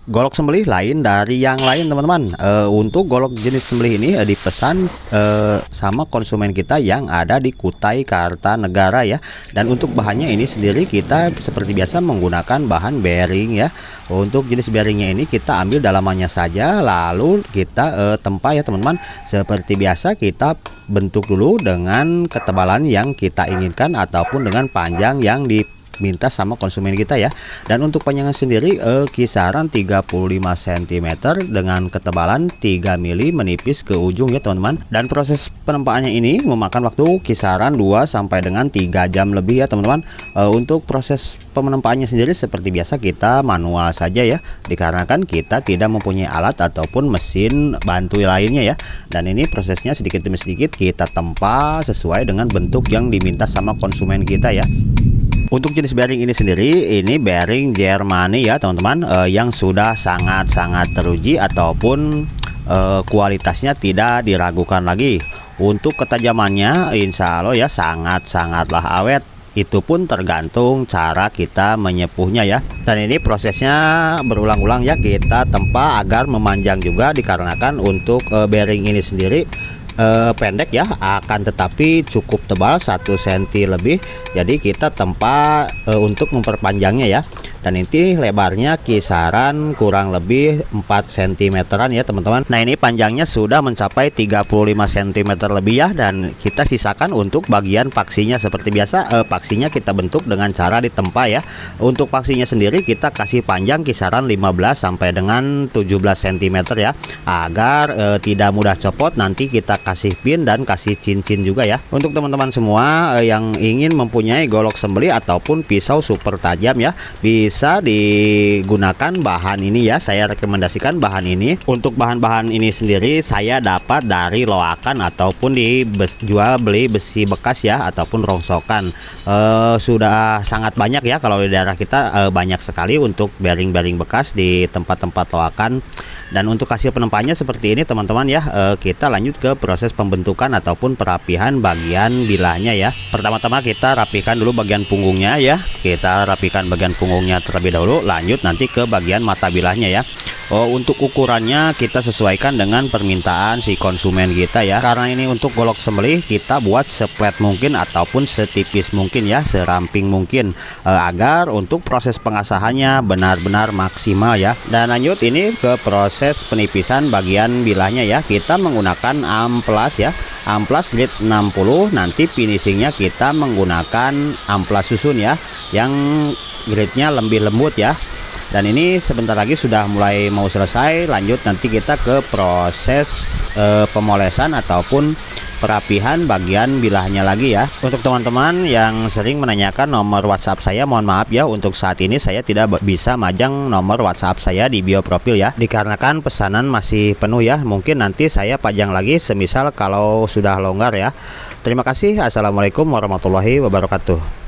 Golok sembelih lain dari yang lain teman-teman. Untuk golok jenis sembelih ini dipesan sama konsumen kita yang ada di Kutai Kartanegara ya. Dan untuk bahannya ini sendiri kita seperti biasa menggunakan bahan bearing ya. Untuk jenis bearingnya ini kita ambil dalamannya saja, lalu kita tempa ya teman-teman. Seperti biasa kita bentuk dulu dengan ketebalan yang kita inginkan ataupun dengan panjang yang diminta sama konsumen kita ya. Dan untuk panjangnya sendiri kisaran 35 cm dengan ketebalan 3 mili menipis ke ujung ya teman-teman. Dan proses penempaannya ini memakan waktu kisaran 2 sampai dengan 3 jam lebih ya teman-teman. Untuk proses pemenempaannya sendiri seperti biasa kita manual saja ya, dikarenakan kita tidak mempunyai alat ataupun mesin bantu lainnya ya. Dan ini prosesnya sedikit demi sedikit kita tempa sesuai dengan bentuk yang diminta sama konsumen kita ya. Untuk jenis bearing ini sendiri, ini bearing Jermani ya teman-teman, yang sudah sangat-sangat teruji ataupun kualitasnya tidak diragukan lagi. Untuk ketajamannya insya Allah ya sangat-sangatlah awet. Itu pun tergantung cara kita menyepuhnya ya. Dan ini prosesnya berulang-ulang ya, kita tempa agar memanjang juga, dikarenakan untuk bearing ini sendiri pendek ya, akan tetapi cukup tebal 1 cm lebih. Jadi kita tempa untuk memperpanjangnya ya. Dan ini lebarnya kisaran kurang lebih 4 cm-an ya teman-teman. Nah ini panjangnya sudah mencapai 35 cm lebih ya. Dan kita sisakan untuk bagian paksinya. Seperti biasa paksinya kita bentuk dengan cara ditempa ya. Untuk paksinya sendiri kita kasih panjang kisaran 15 sampai dengan 17 cm ya, agar tidak mudah copot. Nanti kita kasih pin dan kasih cincin juga ya. Untuk teman-teman semua yang ingin mempunyai golok sembelih ataupun pisau super tajam ya, bisa digunakan bahan ini ya. Saya rekomendasikan bahan ini. Untuk bahan-bahan ini sendiri saya dapat dari loakan ataupun di jual beli besi bekas ya, ataupun rongsokan. Sudah sangat banyak ya, kalau di daerah kita banyak sekali untuk bearing-bearing bekas di tempat-tempat loakan. Dan untuk hasil penempaannya seperti ini teman-teman ya. Kita lanjut ke proses pembentukan ataupun perapihan bagian bilahnya ya. Pertama-tama kita rapikan dulu bagian punggungnya ya. Kita rapikan bagian punggungnya terlebih dahulu, lanjut nanti ke bagian mata bilahnya ya. Untuk ukurannya kita sesuaikan dengan permintaan si konsumen kita ya. Karena ini untuk golok sembelih kita buat seplet mungkin ataupun setipis mungkin ya, seramping mungkin, agar untuk proses pengasahannya benar-benar maksimal ya. Dan lanjut ini ke proses penipisan bagian bilahnya ya. Kita menggunakan amplas ya, amplas grade 60. Nanti finishingnya kita menggunakan amplas susun ya, yang grade-nya lebih lembut ya. Dan ini sebentar lagi sudah mulai mau selesai. Lanjut nanti kita ke proses pemolesan ataupun perapihan bagian bilahnya lagi ya. Untuk teman-teman yang sering menanyakan nomor WhatsApp saya, mohon maaf ya, untuk saat ini saya tidak bisa majang nomor WhatsApp saya di bio profil ya, dikarenakan pesanan masih penuh ya. Mungkin nanti saya pajang lagi semisal kalau sudah longgar ya. Terima kasih. Assalamualaikum warahmatullahi wabarakatuh.